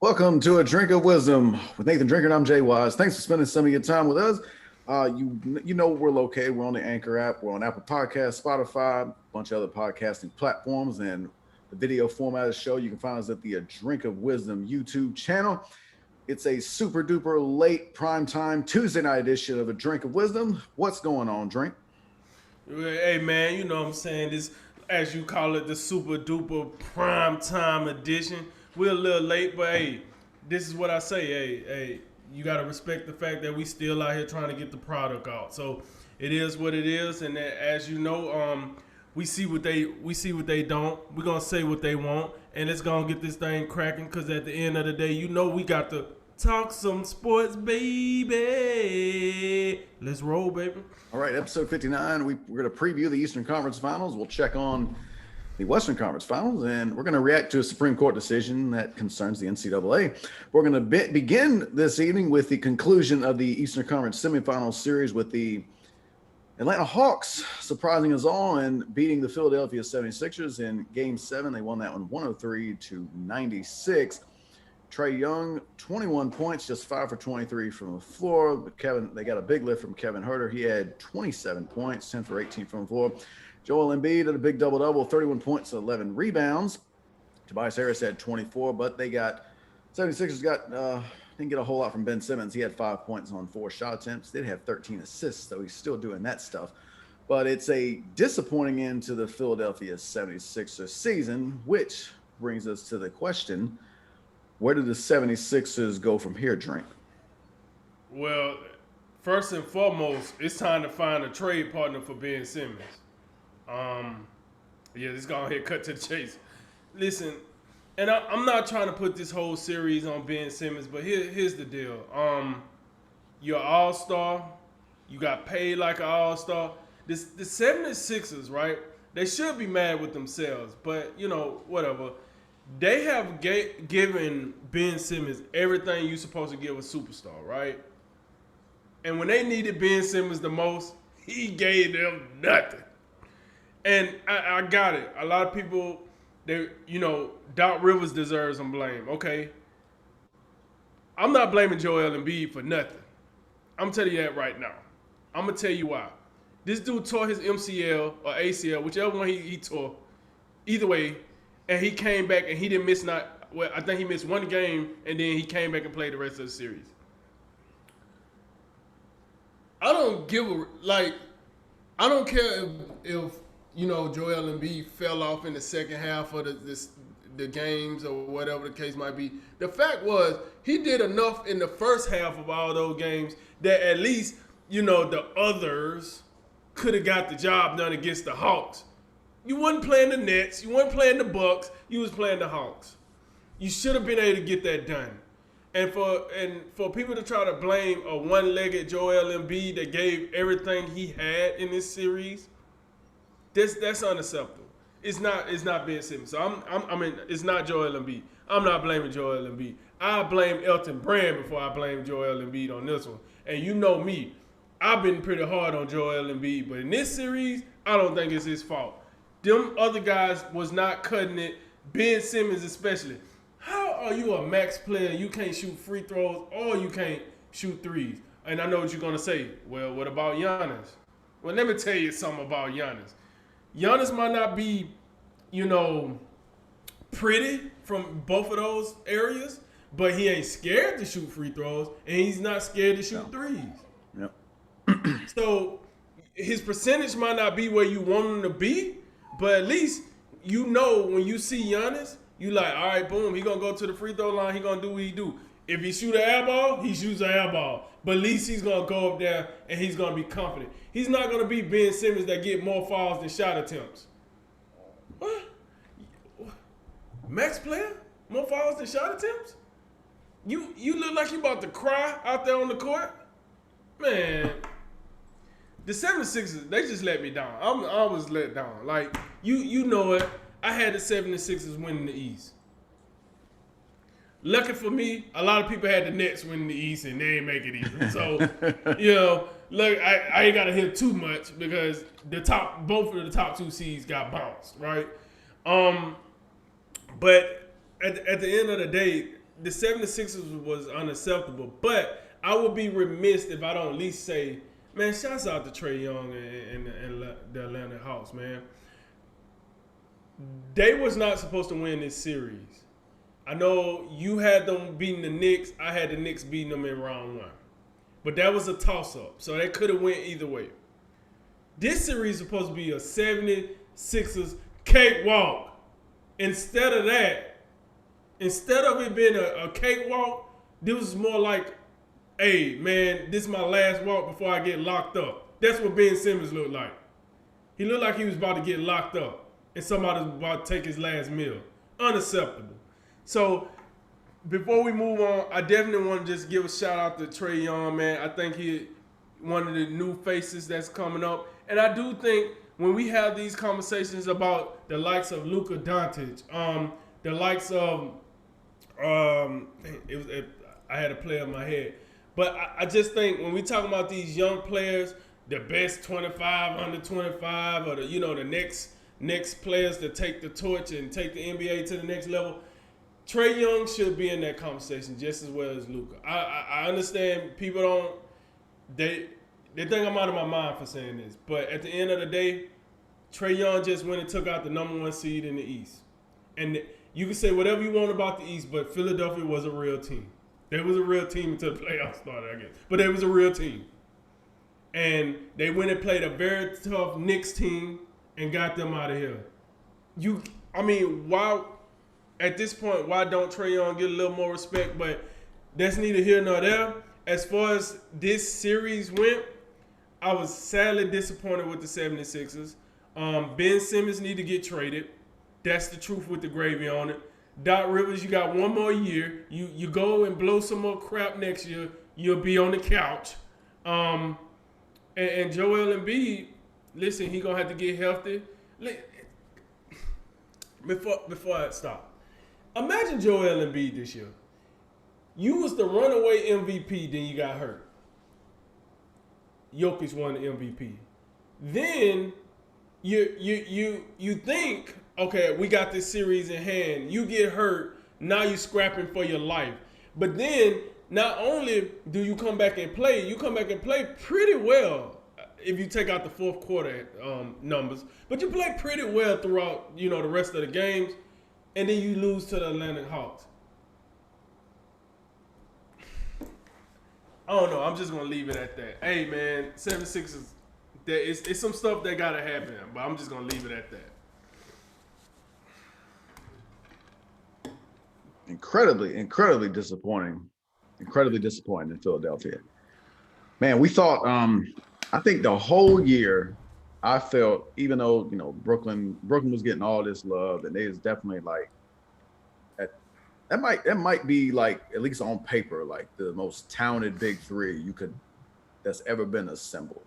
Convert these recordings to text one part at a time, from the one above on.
Welcome to A Drink of Wisdom with Nathan Drinker and I'm Jay Wise. Thanks for spending some of your time with us. You know where we're located. We're on the Anchor app. We're on Apple Podcasts, Spotify, a bunch of other podcasting platforms, and the video format of the show. You can find us at the A Drink of Wisdom YouTube channel. It's a super duper late primetime Tuesday night edition of A Drink of Wisdom. What's going on, Drink? Hey man, you know what I'm saying? This, as you call it, the super duper prime time edition. We're a little late, but hey, this is what I say. Hey, you gotta respect the fact that we still out here trying to get the product out. So it is what it is, and as you know, we see what they don't. We're gonna say what they want, and it's gonna get this thing cracking. Cause at the end of the day, you know we got to talk some sports, baby. Let's roll, baby. All right, episode 59. We're going to preview the Eastern Conference Finals. We'll check on the Western Conference Finals, and we're going to react to a Supreme Court decision that concerns the NCAA. We're going to begin this evening with the conclusion of the Eastern Conference semifinal series with the Atlanta Hawks surprising us all and beating the Philadelphia 76ers in Game 7. They won that one 103-96. Trae Young, 21 points, just 5 for 23 from the floor. But they got a big lift from Kevin Huerter. He had 27 points, 10 for 18 from the floor. Joel Embiid had a big double-double, 31 points, 11 rebounds. Tobias Harris had 24, but 76ers didn't get a whole lot from Ben Simmons. He had 5 points on 4 shot attempts. Did have 13 assists, so he's still doing that stuff. But it's a disappointing end to the Philadelphia 76ers season, which brings us to the question, where do the 76ers go from here, Drink? Well, first and foremost, it's time to find a trade partner for Ben Simmons. Let's go ahead and cut to the chase. Listen, and I'm not trying to put this whole series on Ben Simmons, but here's the deal. You're an all-star. You got paid like an all-star. The 76ers, right, they should be mad with themselves, but, whatever. They have given Ben Simmons everything you're supposed to give a superstar, right? And when they needed Ben Simmons the most, he gave them nothing. And I got it. A lot of people, Doc Rivers deserves some blame. Okay. I'm not blaming Joel Embiid for nothing. I'm telling you that right now. I'm going to tell you why. This dude tore his MCL or ACL, whichever one he tore. Either way, and he came back and he didn't miss I think he missed one game and then he came back and played the rest of the series. I don't care if Joel Embiid fell off in the second half of the games or whatever the case might be. The fact was he did enough in the first half of all those games that at least, the others could have got the job done against the Hawks. You wasn't playing the Nets. You weren't playing the Bucks. You was playing the Hawks. You should have been able to get that done. And for people to try to blame a one-legged Joel Embiid that gave everything he had in this series, that's unacceptable. It's not Ben Simmons. So it's not Joel Embiid. I'm not blaming Joel Embiid. I blame Elton Brand before I blame Joel Embiid on this one. And you know me, I've been pretty hard on Joel Embiid, but in this series, I don't think it's his fault. Them other guys was not cutting it. Ben Simmons especially. How are you a max player? You can't shoot free throws or you can't shoot threes. And I know what you're going to say. Well, what about Giannis? Well, let me tell you something about Giannis. Giannis might not be, pretty from both of those areas, but he ain't scared to shoot free throws and he's not scared to shoot threes. Yep. So his percentage might not be where you want him to be, but at least when you see Giannis, you like, all right, boom, he going to go to the free throw line, he going to do what he do. If he shoot an air ball, he shoots an air ball. But at least he's going to go up there and he's going to be confident. He's not going to be Ben Simmons that get more fouls than shot attempts. What? Max player? More fouls than shot attempts? You look like you about to cry out there on the court? Man, the 76ers, they just let me down. I was let down. Like, you know it. I had the 76ers winning the East. Lucky for me, a lot of people had the Nets winning the East and they didn't make it either. So, look, I ain't got to hear too much because both of the top two seeds got bounced, right? But at the end of the day, the 76ers was unacceptable. But I would be remiss if I don't at least say, man, shouts out to Trae Young and the Atlanta Hawks, man. They was not supposed to win this series. I know you had them beating the Knicks. I had the Knicks beating them in round 1. But that was a toss-up. So they could have went either way. This series is supposed to be a 76ers cakewalk. Instead of that, instead of it being a cakewalk, this was more like, hey, man, this is my last walk before I get locked up. That's what Ben Simmons looked like. He looked like he was about to get locked up and somebody was about to take his last meal. Unacceptable. So before we move on, I definitely want to just give a shout out to Trae Young, man. I think he one of the new faces that's coming up. And I do think when we have these conversations about the likes of Luka Doncic, the likes of I had a player in my head. But I just think when we talk about these young players, the best 25, under 25, or the next players to take the torch and take the NBA to the next level, Trae Young should be in that conversation just as well as Luka. I understand people don't they think I'm out of my mind for saying this, but at the end of the day, Trae Young just went and took out the number 1 seed in the East. And you can say whatever you want about the East, but Philadelphia was a real team. They was a real team until the playoffs started, I guess. But they was a real team. And they went and played a very tough Knicks team and got them out of here. Why, at this point, why don't Trae Young get a little more respect? But that's neither here nor there. As far as this series went, I was sadly disappointed with the 76ers. Ben Simmons need to get traded. That's the truth with the gravy on it. Doc Rivers, you got one more year. You go and blow some more crap next year, you'll be on the couch. And Joel Embiid, listen, he gonna have to get healthy. Before I stop, imagine Joel Embiid this year. You was the runaway MVP, then you got hurt. Jokic won the MVP. Then you think, okay, we got this series in hand. You get hurt, now you scrapping for your life. But then not only do you come back and play, you come back and play pretty well if you take out the fourth quarter numbers. But you play pretty well throughout, the rest of the games, and then you lose to the Atlanta Hawks. I don't know. I'm just gonna leave it at that. Hey man, 76ers. It's some stuff that gotta happen, but I'm just gonna leave it at that. Incredibly disappointing. Incredibly disappointing in Philadelphia. Man, we thought. I think the whole year, I felt, even though Brooklyn was getting all this love, and they was definitely like. That might be like, at least on paper, like the most talented big three that's ever been assembled.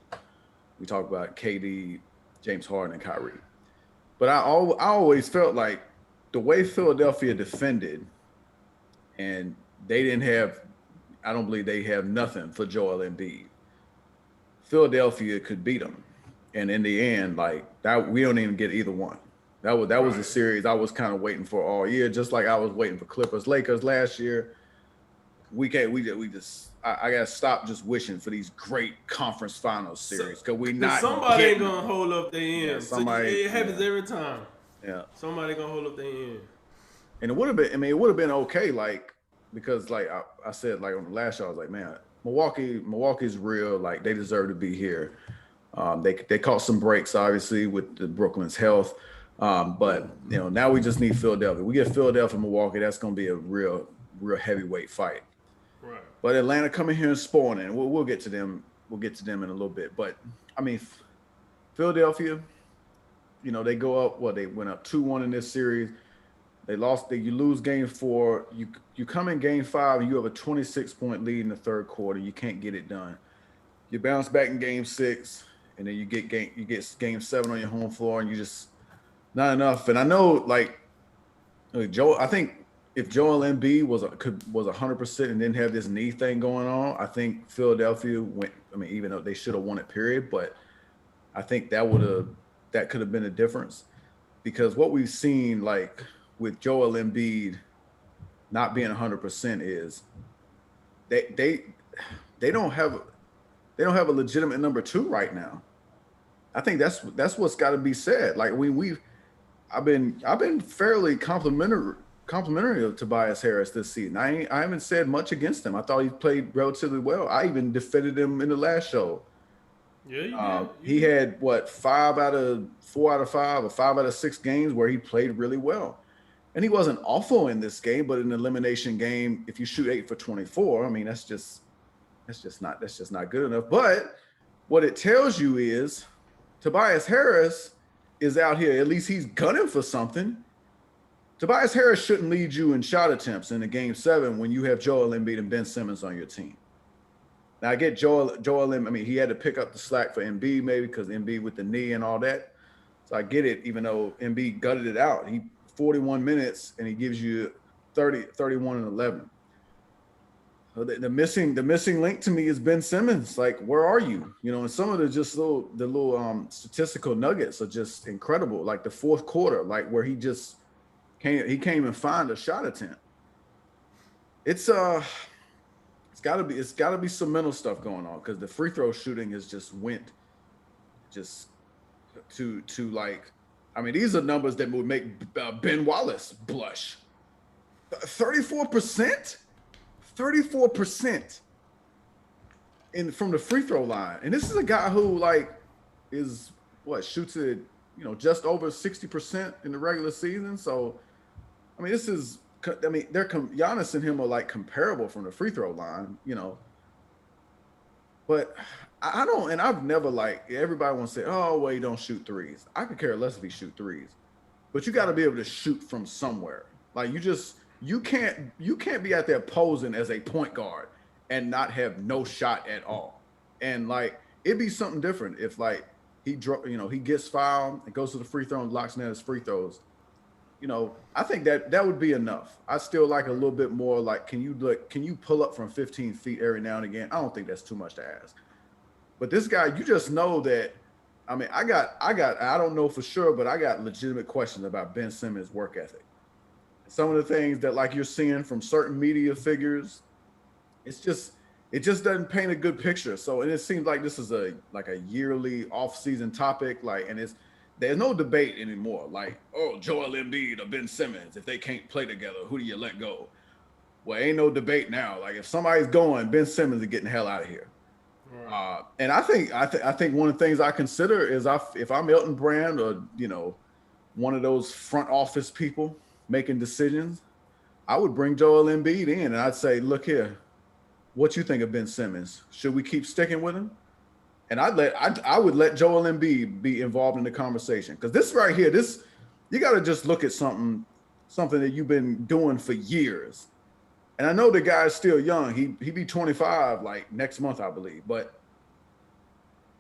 We talk about KD, James Harden, and Kyrie. But I always felt like the way Philadelphia defended, and they didn't have, I don't believe they have nothing for Joel Embiid. Philadelphia could beat them, and in the end, like that, we don't even get either one. That was a series I was kind of waiting for all year, just like I was waiting for Clippers-Lakers last year. I gotta stop just wishing for these great conference finals series because somebody ain't gonna hold up their end. Yeah, it happens every time. Yeah, somebody gonna hold up their end. And it would have been. I mean, it would have been okay, like because like I said, like on the last show, I was like, man, Milwaukee's real. Like they deserve to be here. They caught some breaks, obviously, with the Brooklyn's health. But now we just need Philadelphia. We get Philadelphia, Milwaukee. That's going to be a real heavyweight fight. Right. But Atlanta coming here and spoiling, and we'll get to them. We'll get to them in a little bit. But I mean, Philadelphia, they go up. Well, they went up 2-1 in this series. They lost. You lose game 4. You come in game 5 and you have a 26-point lead in the third quarter. You can't get it done. You bounce back in game 6, and then you get game 7 on your home floor, and you just not enough. And I know, like Joe, I think if Joel Embiid was 100% and didn't have this knee thing going on, I think Philadelphia went. I mean, even though they should have won it, period. But I think that could have been a difference, because what we've seen, like with Joel Embiid, not being 100% is they they they don't have a legitimate number two right now. I think that's what's got to be said. Like we've I've been fairly complimentary of Tobias Harris this season. I haven't said much against him. I thought he played relatively well. I even defended him in the last show. Yeah, you did. You He did. had what 4 out of 5 or 5 out of 6 games where he played really well, and he wasn't awful in this game. But in an elimination game, if you shoot 8 for 24, I mean that's just not good enough. But what it tells you is Tobias Harris is out here. At least he's gunning for something. Tobias Harris shouldn't lead you in shot attempts in the game 7 when you have Joel Embiid and Ben Simmons on your team. Now I get Joel Embiid. I mean, he had to pick up the slack for Embiid maybe because Embiid with the knee and all that. So I get it. Even though Embiid gutted it out, he 41 minutes and he gives you 30, 31, and 11. So the missing link to me is Ben Simmons. Like, where are you? You know, and some of the little statistical nuggets are just incredible. Like the fourth quarter, like where he came and found a shot attempt. It's got to be some mental stuff going on because the free throw shooting has just went just to like. I mean, these are numbers that would make Ben Wallace blush. 34%. 34% in from the free throw line. And this is a guy who like is shoots it, just over 60% in the regular season. So I mean, Giannis and him are like comparable from the free throw line. But I don't, and I've never like everybody wants to say, oh, well, you don't shoot threes. I could care less if he shoot threes, but you got to be able to shoot from somewhere. Like you can't be out there posing as a point guard and not have no shot at all. And like it'd be something different if like he gets fouled and goes to the free throw and locks in his free throws. I think that would be enough. I still like a little bit more. Like, can you pull up from 15 feet every now and again? I don't think that's too much to ask. But this guy, you just know that. I mean, I don't know for sure, but I got legitimate questions about Ben Simmons' work ethic. Some of the things that like you're seeing from certain media figures, it just doesn't paint a good picture. So, and it seems like this is a yearly off-season topic. Like, and there's no debate anymore. Like, oh, Joel Embiid or Ben Simmons, if they can't play together, who do you let go? Well, ain't no debate now. Like, if somebody's going, Ben Simmons is getting the hell out of here. Right. And I think one of the things I consider is if I'm Elton Brand or one of those front office people making decisions, I would bring Joel Embiid in and I'd say, look here, what you think of Ben Simmons? Should we keep sticking with him? And I would let Joel Embiid be involved in the conversation because this right here, you got to just look at something that you've been doing for years. And I know the guy's still young. He be 25 like next month, I believe. But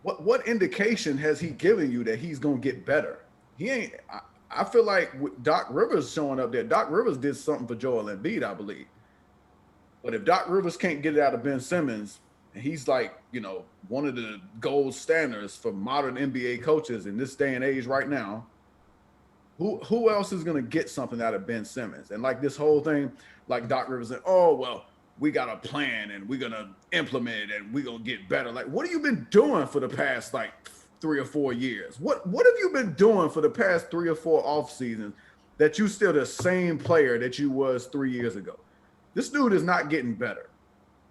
what indication has he given you that he's gonna get better? He ain't. I feel like with Doc Rivers showing up there, Doc Rivers did something for Joel Embiid, I believe. But if Doc Rivers can't get it out of Ben Simmons, and he's like, one of the gold standards for modern NBA coaches in this day and age right now, who else is going to get something out of Ben Simmons? And like this whole thing, like Doc Rivers said, oh, well, we got a plan and we're going to implement it and we're going to get better. Like, what have you been doing for the past like 3 or 4 years? What have you been doing for the past 3 or 4 off seasons that you still the same player that you was 3 years ago? This dude is not getting better.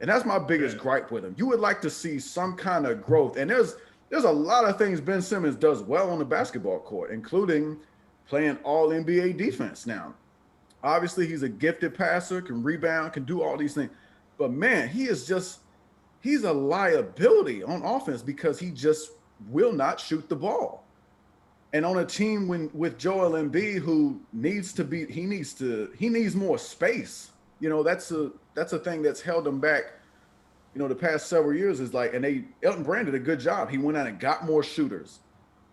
And that's my biggest gripe with him. You would like to see some kind of growth. And there's a lot of things Ben Simmons does well on the basketball court, including playing all NBA defense now. Obviously, he's a gifted passer, can rebound, can do all these things. But man, he's a liability on offense because he just will not shoot the ball. And on a team with Joel Embiid, who he needs more space. That's a thing that's held him back. The past several years is like, and Elton Brand did a good job. He went out and got more shooters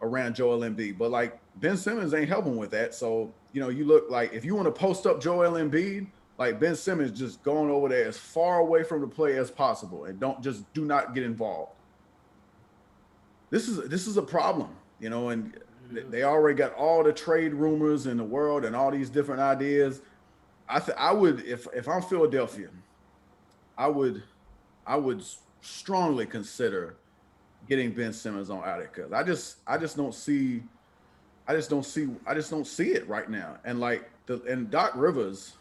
around Joel Embiid, but like Ben Simmons ain't helping with that. So you look like if you want to post up Joel Embiid, like Ben Simmons just going over there as far away from the play as possible and do not get involved. This is a problem, and they already got all the trade rumors in the world and all these different ideas. I would if I'm Philadelphia, I would I would strongly consider getting Ben Simmons on out of it because I just don't see it right now. And like and Doc Rivers,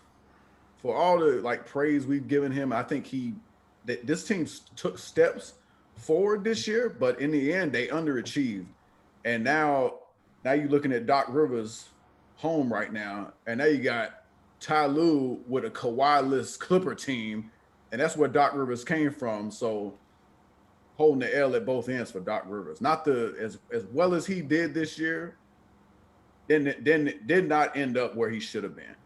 for all the like praise we've given him, I think this team took steps forward this year, but in the end they underachieved. And now you're looking at Doc Rivers home right now, and now you got Ty Lue with a Kawhi-less Clipper team, and that's where Doc Rivers came from. So holding the L at both ends for Doc Rivers. Not the as well as he did this year, then did not end up where he should have been.